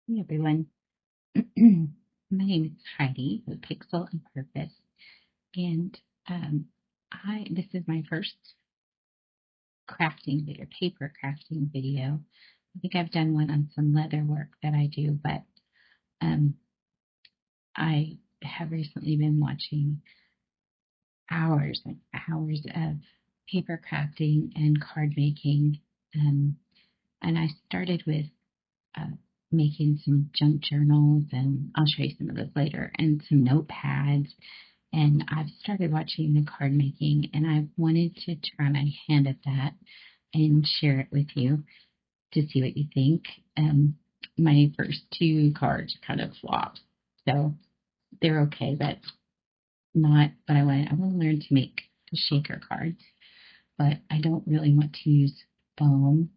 Hey everyone. My name is Heidi with Pixel and Purpose, and um, this is my first crafting video, paper crafting video. I think I've done one on some leather work that I do, but um, I have recently been watching hours and hours of paper crafting and card making, um, and I started with uh, making some junk journals, and I'll show you some of those later, and some notepads. And I've started watching the card making, and I wanted to try my hand at that and share it with you to see what you think. My first two cards kind of flopped, so they're okay, but not. But I want to learn to make the shaker cards, but I don't really want to use foam.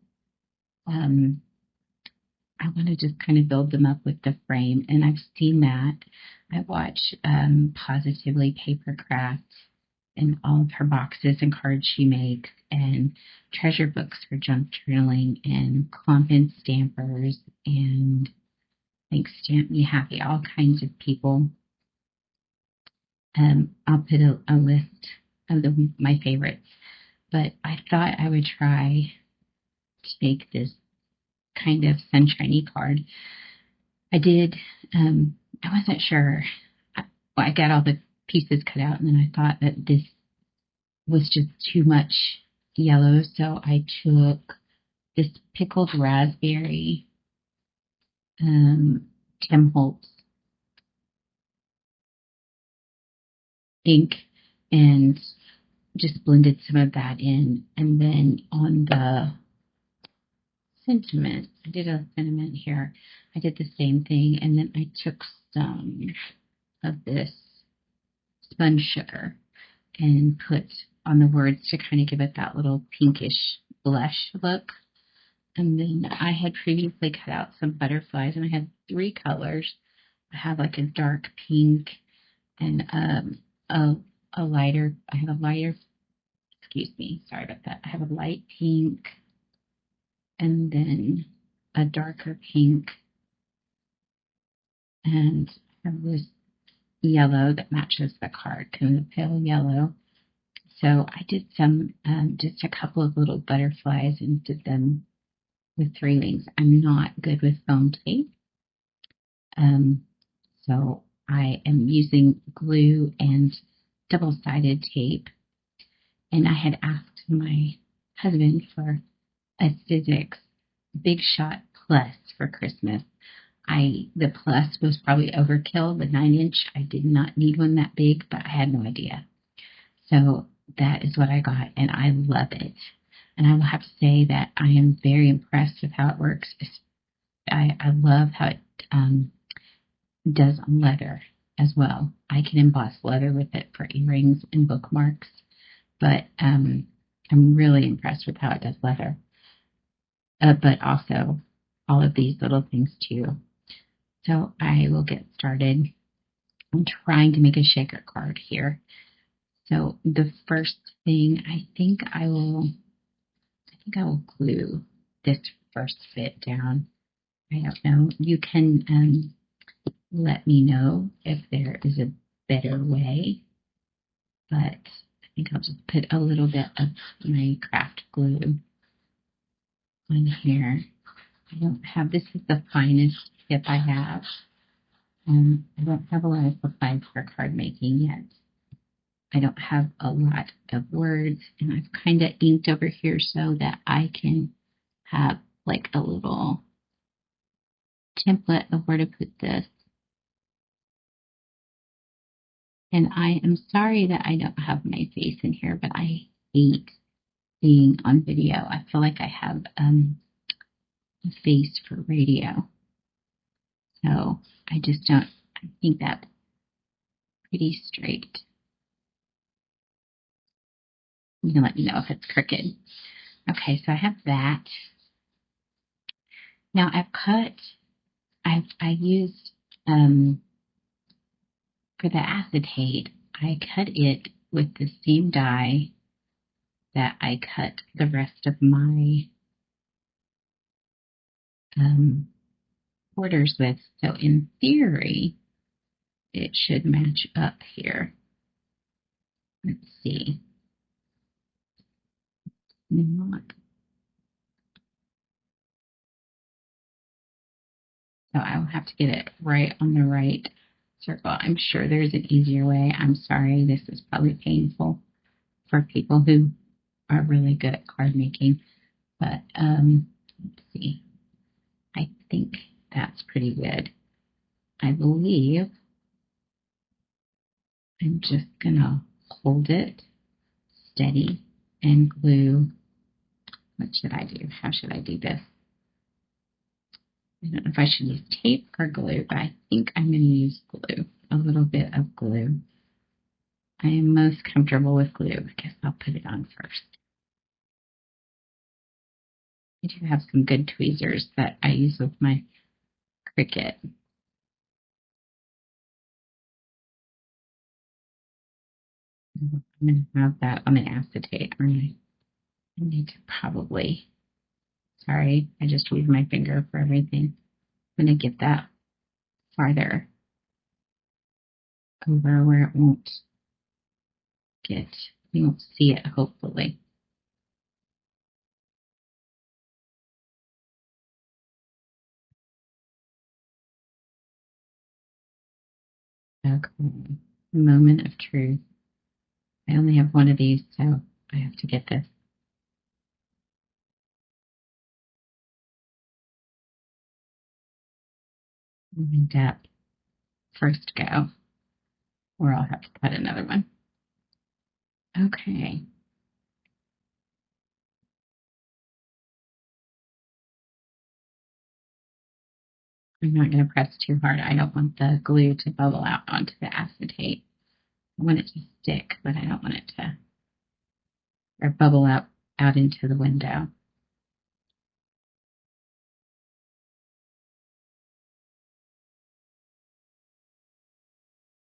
Um, I want to just kind of build them up with the frame, and I've seen that. I watch Positively Paper Crafts and all of her boxes and cards she makes, and treasure books for junk journaling, and clump and stampers, and like Stamp Me Happy, all kinds of people. I'll put a list of my favorites, but I thought I would try to make this kind of sunshiny card. I did. I wasn't sure. I got all the pieces cut out, and then I thought that this was just too much yellow, so I took this pickled raspberry Tim Holtz ink and just blended some of that in. And then on the sentiment, I did a sentiment here. I did the same thing, and then I took some of this sponge sugar and put on the words to kind of give it that little pinkish blush look. And then I had previously cut out some butterflies, and I had three colors. I have like a dark pink and a lighter. I have a lighter. Excuse me, sorry about that. I have a light pink, and then a darker pink, and I have this yellow that matches the card, kind of pale yellow. So I did some, just a couple of little butterflies and did them with three wings. I'm not good with foam tape. So I am using glue and double-sided tape. And I had asked my husband for a Sizzix Big Shot Plus for Christmas. The Plus was probably overkill, the 9-inch. I did not need one that big, but I had no idea. So that is what I got, and I love it. And I will have to say that I am very impressed with how it works. I love how it does on leather as well. I can emboss leather with it for earrings and bookmarks, but I'm really impressed with how it does leather. But also all of these little things too. So I will get started. I'm trying to make a shaker card here. So the first thing, I think I will glue this first bit down. I don't know. You can let me know if there is a better way, but I think I'll just put a little bit of my craft glue on here. I don't have, this is the finest tip I have. I don't have a lot of supplies for card making yet. I don't have a lot of words, and I've kind of inked over here so that I can have like a little template of where to put this. And I am sorry that I don't have my face in here, but I hate being on video. I feel like I have a face for radio. So I just don't, I think that's pretty straight. You can let me know if it's crooked. Okay, so I have that. Now I used, for the acetate, I cut it with the same die that I cut the rest of my quarters with. So in theory, it should match up here. Let's see. Not. So I'll have to get it right on the right circle. I'm sure there's an easier way. I'm sorry, this is probably painful for people who are really good at card making. But let's see. I think that's pretty good. I believe I'm just gonna hold it steady and glue. What should I do? How should I do this? I don't know if I should use tape or glue, but I think I'm going to use glue, a little bit of glue. I am most comfortable with glue. I guess I'll put it on first. I do have some good tweezers that I use with my Cricut. I'm going to have that on the acetate, aren't I? I need to probably, sorry, I just used my finger for everything. I'm going to get that farther over where it won't get, you won't see it, hopefully. Okay, moment of truth. I only have one of these, so I have to get this. In depth first go, or I'll have to cut another one. Okay. I'm not going to press too hard. I don't want the glue to bubble out onto the acetate. I want it to stick, but I don't want it to, or bubble out into the window.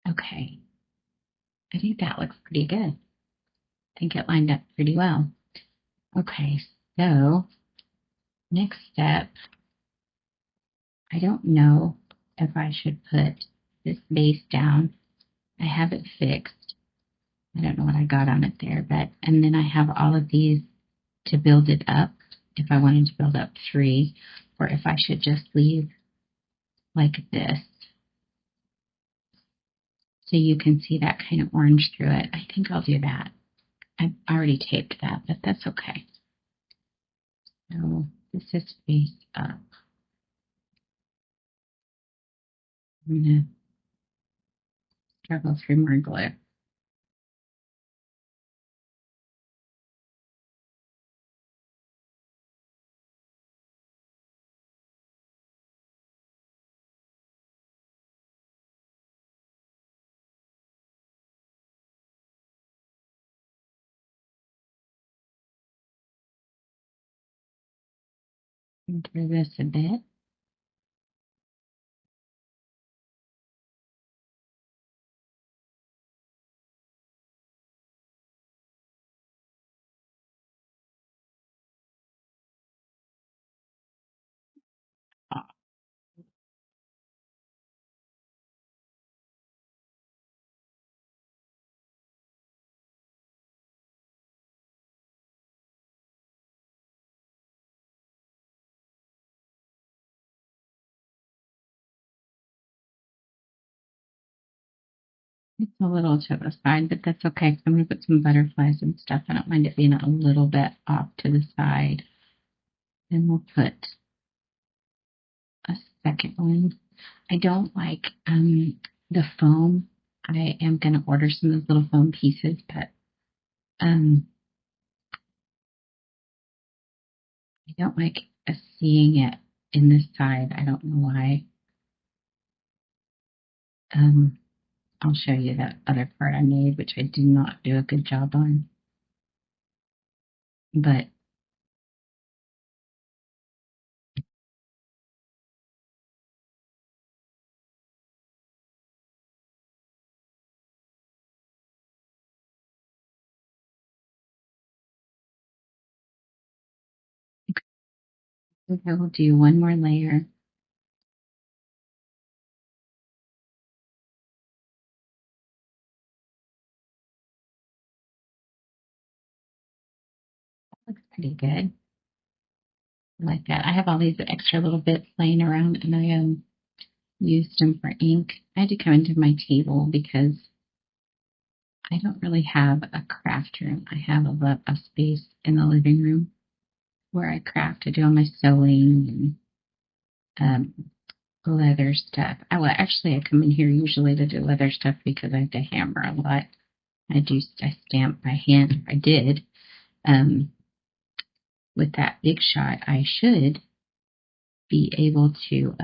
Okay. I think that looks pretty good. I think it lined up pretty well. Okay, so next step, I don't know if I should put this base down. I have it fixed. I don't know what I got on it there, but, and then I have all of these to build it up if I wanted to build up 3, or if I should just leave like this so you can see that kind of orange through it. I think I'll do that. I've already taped that, but that's okay. So this is face up. I'm going to struggle through more glue. Through this a bit. It's a little to the side, but that's okay. I'm going to put some butterflies and stuff. I don't mind it being a little bit off to the side. Then we'll put a second one. I don't like the foam. I am going to order some of those little foam pieces, but I don't like seeing it in this side. I don't know why. I'll show you that other part I made, which I did not do a good job on. But I will do one more layer. pretty good. I like that. I have all these extra little bits laying around, and I used them for ink. I had to come into my table because I don't really have a craft room. I have a space in the living room where I craft. I do all my sewing and leather stuff. Actually, I come in here usually to do leather stuff because I have to hammer a lot. I stamp by hand. I did. With that Big Shot, I should be able to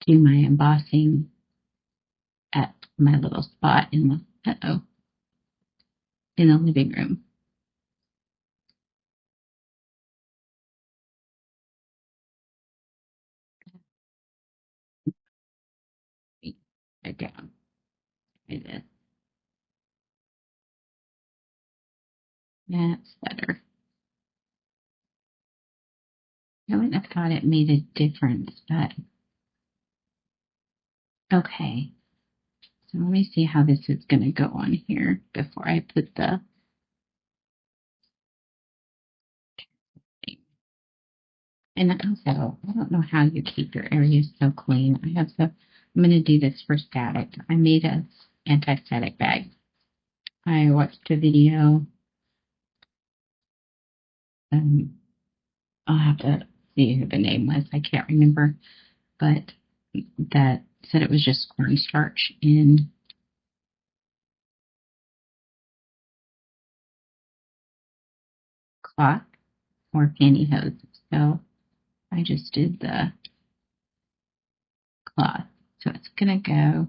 do my embossing at my little spot in the living room. Right down. Like this. That's better. I wouldn't have thought it made a difference, but okay. So let me see how this is going to go on here before I put the thing. And also, I don't know how you keep your areas so clean. I'm going to do this for static. I made a anti-static bag. I watched a video. I'll have to see who the name was. I can't remember, but that said it was just cornstarch in cloth or pantyhose. So I just did the cloth. So it's gonna go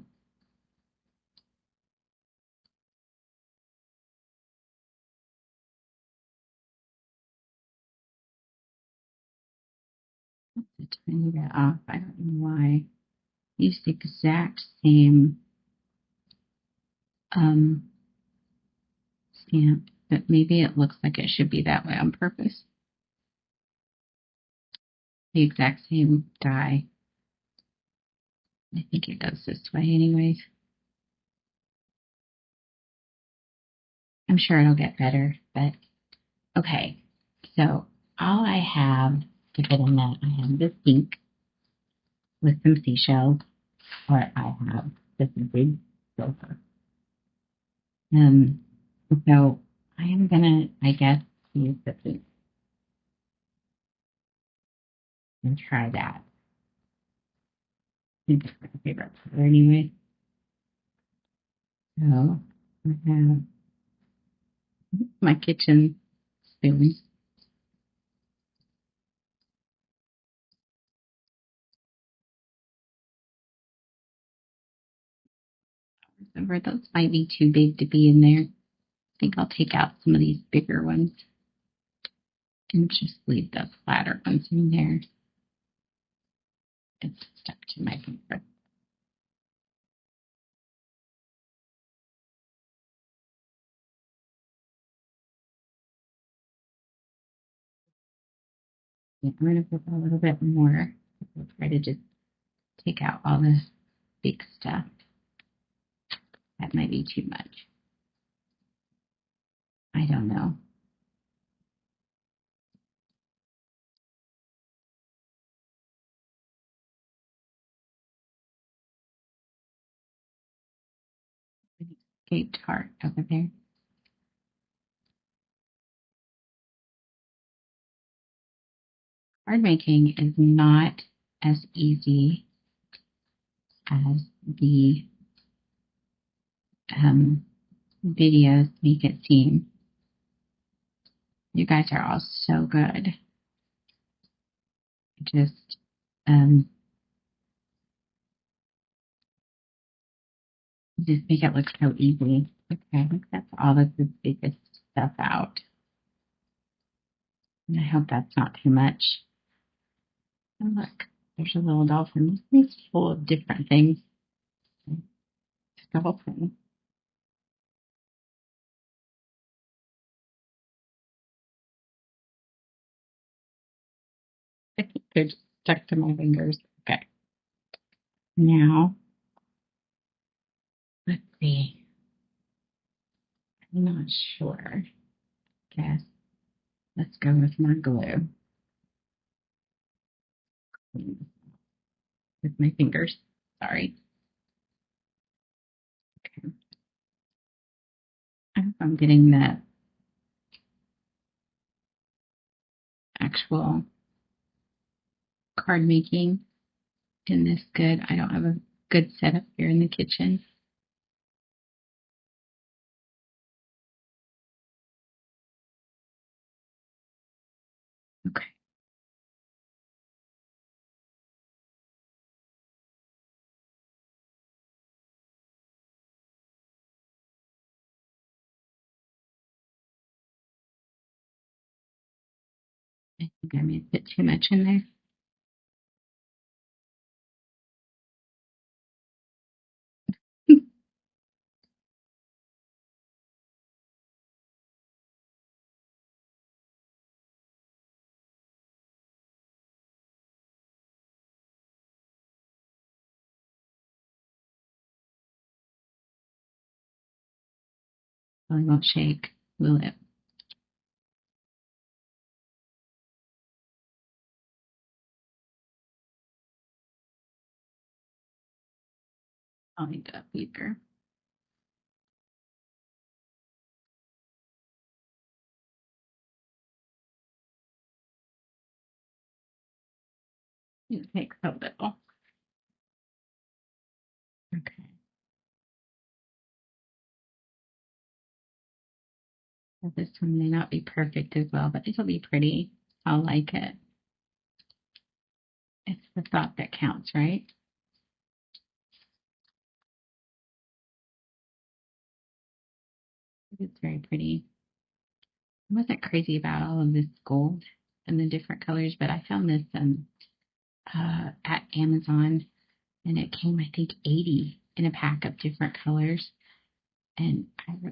a tiny bit off. I don't know why. I used the exact same stamp, but maybe it looks like it should be that way on purpose. The exact same die. I think it goes this way anyways. I'm sure it'll get better, but okay. So all I have to put in that, I have this ink with some seashells, or I have this big silver. So I am gonna, I guess, use the ink and try that. I think it's my favorite color anyway. So I have my kitchen spoon. Over those might be too big to be in there. I think I'll take out some of these bigger ones and just leave the flatter ones in there. It's stuck to my finger. Yeah, I'm going to put a little bit more. I'll try to just take out all the big stuff. That might be too much. I don't know. Escaped heart over there. Card making is not as easy as the videos make it seem. You guys are all so good. Just just make it look so easy. Okay, I think that's all of the biggest stuff out. And I hope that's not too much. Oh, look, there's a little dolphin. It's full of different things. Dolphin. They're just stuck to my fingers. Okay. Now, let's see. I'm not sure. Guess let's go with more glue with my fingers. Sorry. Okay. I hope I'm getting the actual card making in this good. I don't have a good setup here in the kitchen. Okay. I think I may have put too much in there. Probably won't shake, will it? I'll need to either. It takes a little. Okay. Well, this one may not be perfect as well, but it'll be pretty. I'll like it. It's the thought that counts, right? It's very pretty. I wasn't crazy about all of this gold and the different colors, but I found this at Amazon, and it came, I think, 80 in a pack of different colors. And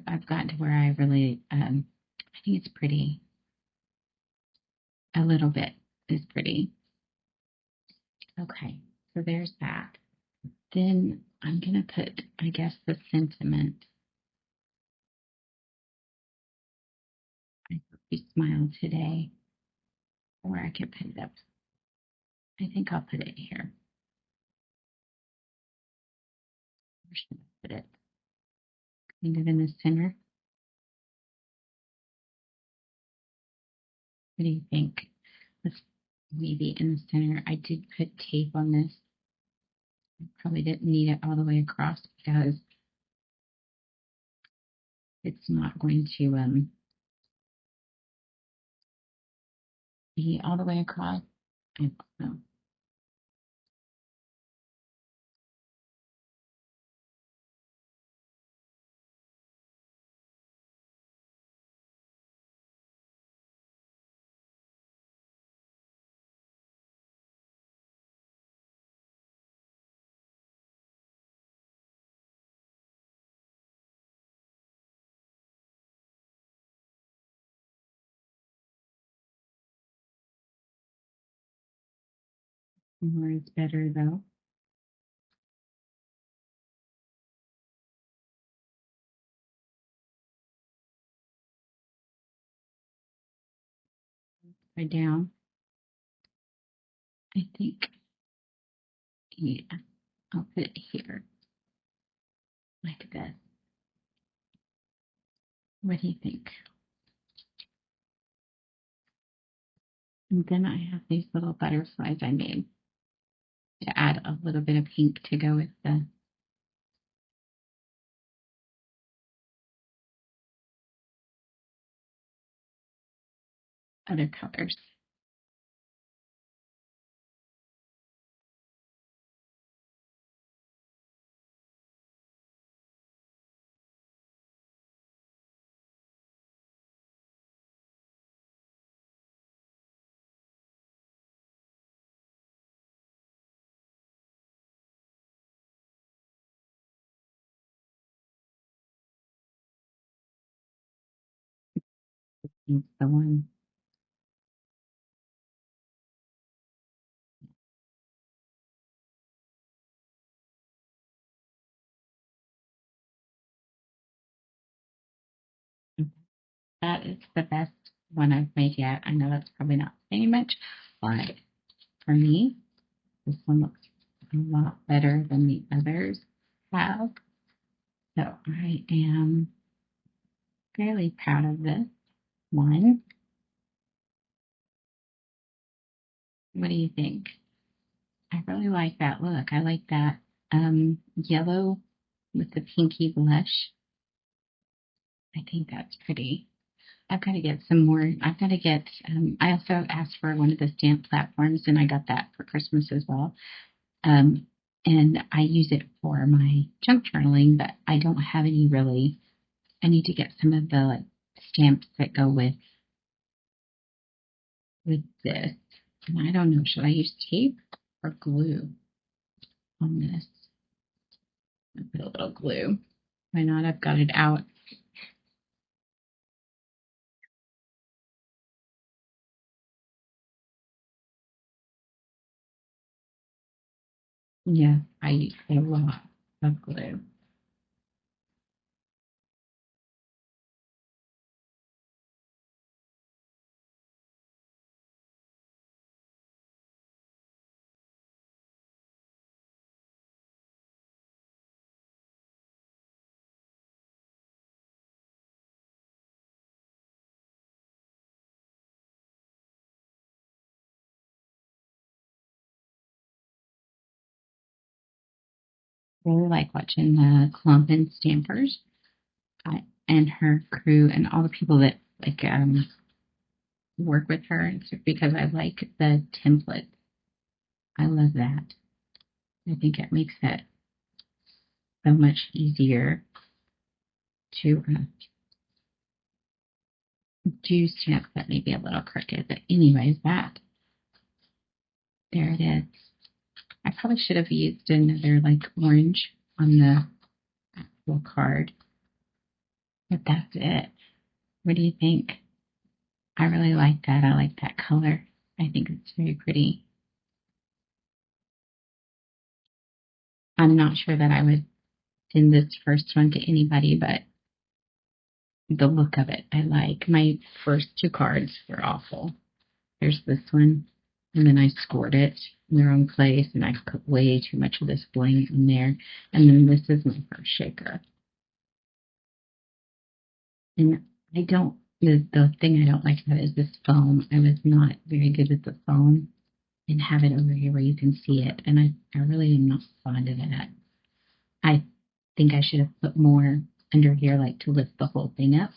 I've gotten to where I really, I think it's pretty. A little bit is pretty. Okay, so there's that. Then I'm going to put, I guess, the sentiment. I hope you smile today. Or I can put it up. I think I'll put it here. Where should I put it? Kind of in the center. What do you think? Let's maybe in the center. I did put tape on this. I probably didn't need it all the way across because it's not going to be all the way across. I don't know. More is better though. Right down. I think, yeah, I'll put it here like this. What do you think? And then I have these little butterflies I made to add a little bit of pink to go with the other colors. It's the one. That is the best one I've made yet. I know that's probably not saying much, but for me, this one looks a lot better than the others have. So I am fairly proud of this one. What do you think? I really like that look. I like that yellow with the pinky blush. I think that's pretty. I've got to get some more. I've got to get, I also asked for one of the stamp platforms, and I got that for Christmas as well. And I use it for my junk journaling, but I don't have any really. I need to get some of the like stamps that go with this. And I don't know, should I use tape or glue on this? I'll put a little glue. Why not? I've got it out. Yeah, I use a lot of glue. Really like watching the Clumpin' Stampers and her crew and all the people that like work with her. It's because I like the template. I love that. I think it makes it so much easier to do stamps that may be a little crooked. But anyways, that there it is. I probably should have used another like orange on the actual card, but that's it. What do you think? I really like that. I like that color. I think it's very pretty. I'm not sure that I would send this first one to anybody, but the look of it, I like. My first two cards were awful. There's this one, and then I scored it in the wrong place, and I put way too much of this bling in there. And then this is my first shaker. And I don't, the thing I don't like about it is this foam. I was not very good with the foam and have it over here where you can see it. And I really am not fond of that. I think I should have put more under here, like to lift the whole thing up.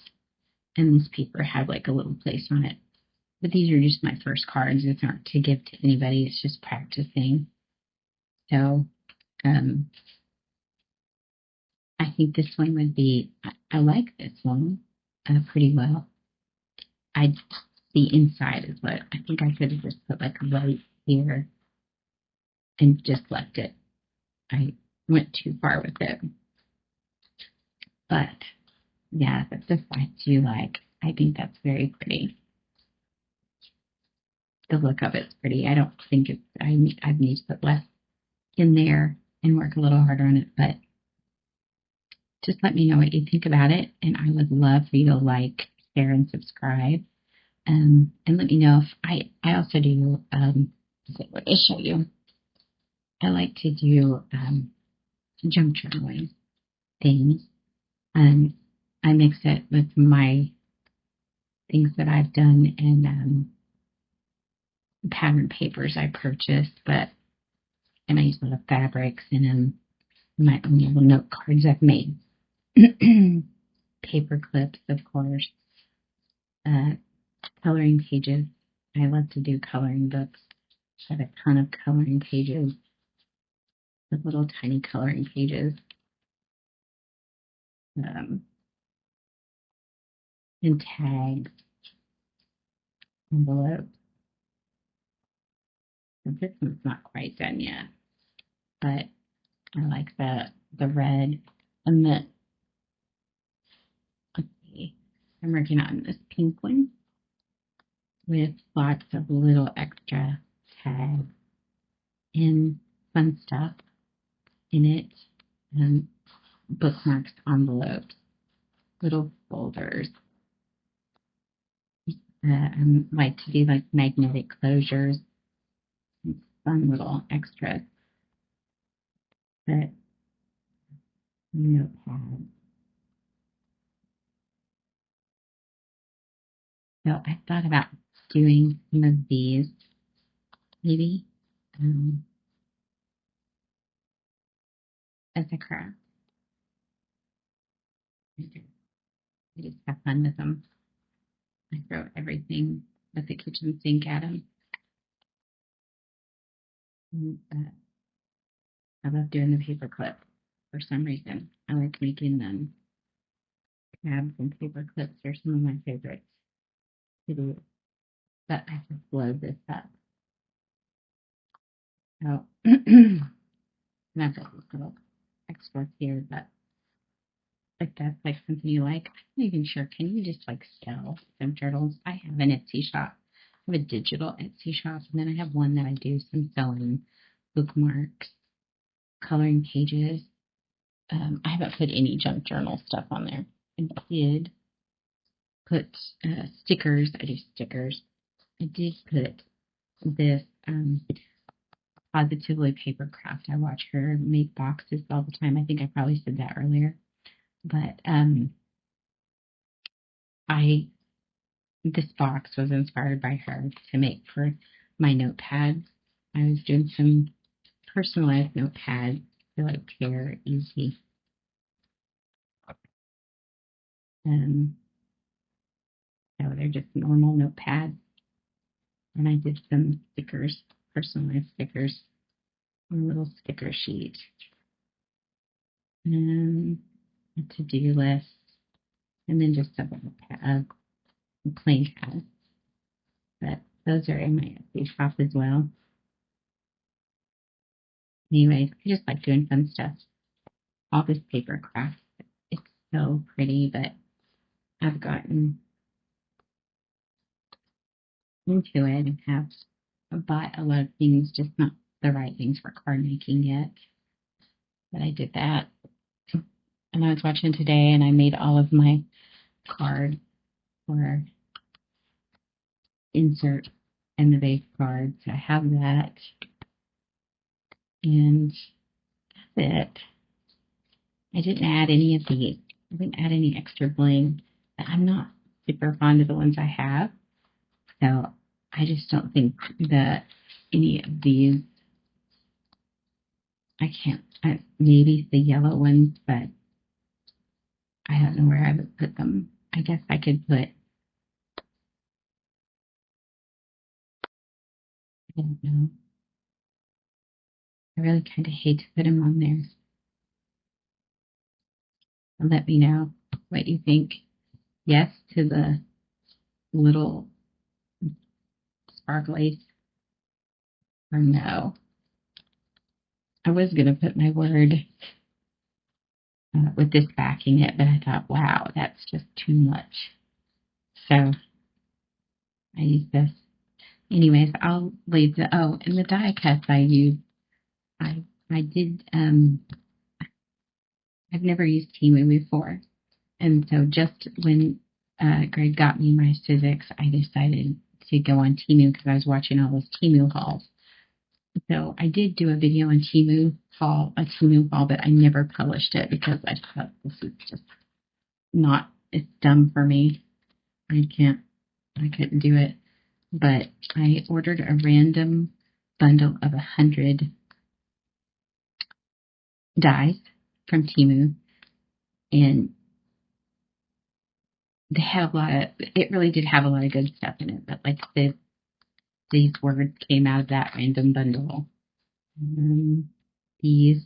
And this paper had like a little place on it. But these are just my first cards. It's not to give to anybody. It's just practicing. So I think this one would be, I like this one pretty well. The inside is what I think I could have just put like right here and just left it. I went too far with it. But yeah, that's the sides you like. I think that's very pretty. The look of it's pretty. I don't think it's, I need to put less in there and work a little harder on it, but just let me know what you think about it. And I would love for you to like, share, and subscribe. And let me know if I also do, let me show you. I like to do junk journaling things. And I mix it with my things that I've done in pattern papers I purchased, and I use a lot of fabrics and my own little note cards I've made. Paper clips, of course. Coloring pages. I love to do coloring books. I have a ton of coloring pages, the little tiny coloring pages. And tags, envelopes. And this one's not quite done yet, but I like the red and the, let's see, I'm working on this pink one with lots of little extra tags and fun stuff in it, and bookmarks, envelopes, little folders. I like to do like magnetic closures, fun little extras. But notepad. So I thought about doing some of these, maybe, as a craft. I just have fun with them. I throw everything but the kitchen sink at them. And, I love doing the paper clip for some reason. I like making them. Tabs and paper clips are some of my favorites to do. But I just blow this up. So, and I've got this little extra here, but if that's like something you like, I'm not even sure. Can you just like sell some journals? I have an Etsy shop. I have a digital Etsy shop, and then I have one that I do some sewing, bookmarks, coloring pages. I haven't put any junk journal stuff on there. I did put stickers. I do stickers. I did put this Positively Paper Craft. I watch her make boxes all the time. I think I probably said that earlier. But I this box was inspired by her to make for my notepad. I was doing some personalized notepads for like care easy. So they're just normal notepads. And I did some stickers, personalized stickers, on a little sticker sheet. And a to-do list. And then just a plain pad. But those are in my Etsy shop as well. Anyways, I just like doing fun stuff. All this paper craft. It's so pretty, but I've gotten into it and have bought a lot of things, just not the right things for card making yet. But I did that. And I was watching today and I made all of my cards for insert and the base cards. I have that. And that's it. I didn't add any of these. I didn't add any extra bling. I'm not super fond of the ones I have. So I just don't think that any of these, maybe the yellow ones, but I don't know where I would put them. I guess I could put, I don't know. I really kind of hate to put them on there. Let me know what you think. Yes to the little sparklies or no. I was going to put my word with this backing it, but I thought, wow, that's just too much. So I use this. Anyways, I'll leave and the die cuts I use. I did, I've never used Temu before. And so just when Greg got me my Sizzix, I decided to go on Temu because I was watching all those Temu hauls. So I did do a video on a Temu haul, but I never published it because I thought this is just it's dumb for me. I couldn't do it. But I ordered a random bundle of 100 dies from Temu, and it really did have a lot of good stuff in it, but like these words came out of that random bundle. The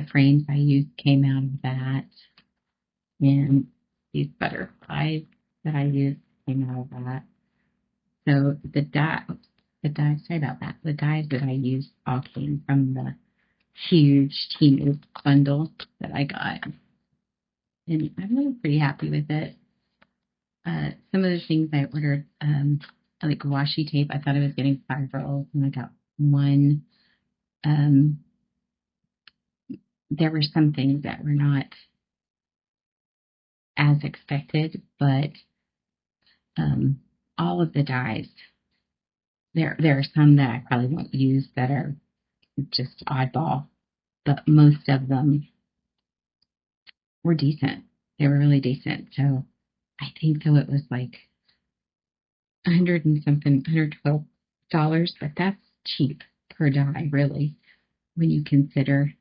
frames I used came out of that, and these butterflies that I used came out of that. So the dies, sorry about that, the dies that I used all came from the huge Temu bundle that I got. And I'm really pretty happy with it. Some of the things I ordered, like washi tape, I thought I was getting 5 rolls, and I got 1. There were some things that were not as expected, but all of the dyes. There are some that I probably won't use that are just oddball, but most of them were decent. They were really decent. So I think though it was like 100 and something, $112, but that's cheap per dye, really, when you consider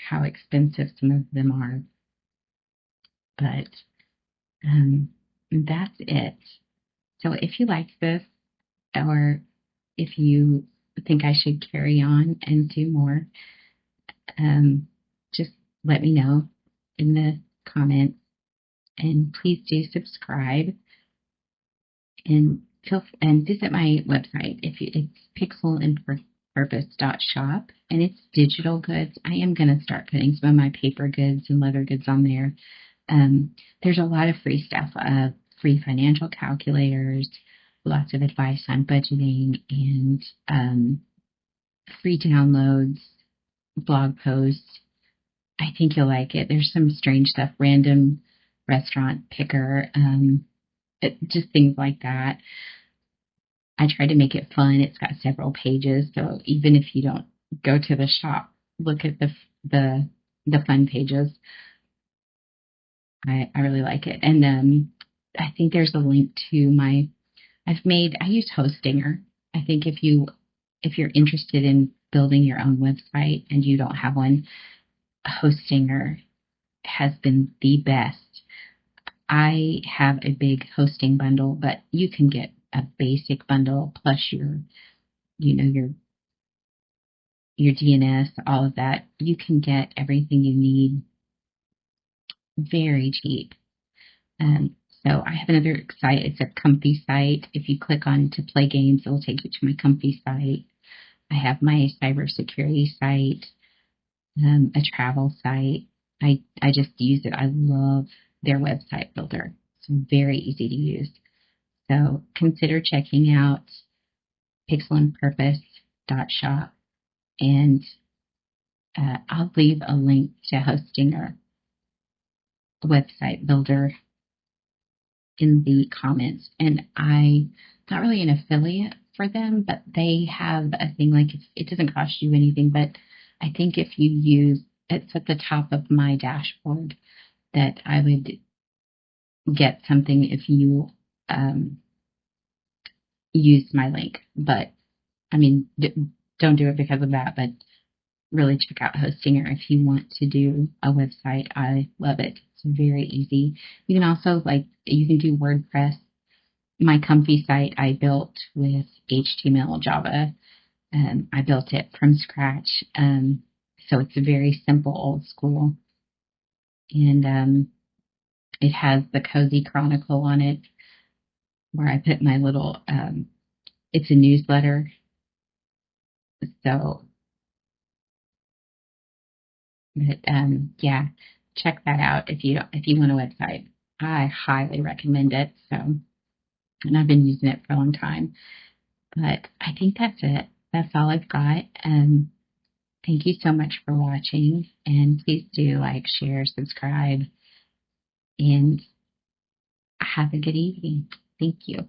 how expensive some of them are. But um, that's it. So if you like this, or if you think I should carry on and do more, just let me know in the comments. And please do subscribe and visit my website. It's pixelandpurpose.shop, and it's digital goods. I am going to start putting some of my paper goods and leather goods on there. There's a lot of free stuff, free financial calculators, lots of advice on budgeting, and free downloads, blog posts. I think you'll like it. There's some strange stuff, random restaurant picker, just things like that. I try to make it fun. It's got several pages, so even if you don't go to the shop, look at the fun pages. I really like it, and I think there's a link to I use Hostinger. I think if you're interested in building your own website and you don't have one, Hostinger has been the best. I have a big hosting bundle, but you can get a basic bundle plus your DNS, all of that. You can get everything you need very cheap. So I have another site. It's a comfy site. If you click on to play games, it will take you to my comfy site. I have my cybersecurity site, a travel site. I just use it. I love their website builder. It's very easy to use. So consider checking out pixelandpurpose.shop, and I'll leave a link to Hostinger website builder in the comments. And I'm not really an affiliate for them, but they have a thing like it doesn't cost you anything, but I think if you use it's at the top of my dashboard that I would get something if you use my link. But I mean, don't do it because of that, but really check out Hostinger if you want to do a website. I love it. It's very easy. You can also you can do WordPress. My comfy site I built with HTML, Java. I built it from scratch. So it's a very simple, old school. And it has the Cozy Chronicle on it, where I put my little, it's a newsletter. So, but yeah, check that out if you want a website. I highly recommend it. So, and I've been using it for a long time. But I think that's it. That's all I've got. Thank you so much for watching, and please do like, share, subscribe, and have a good evening. Thank you.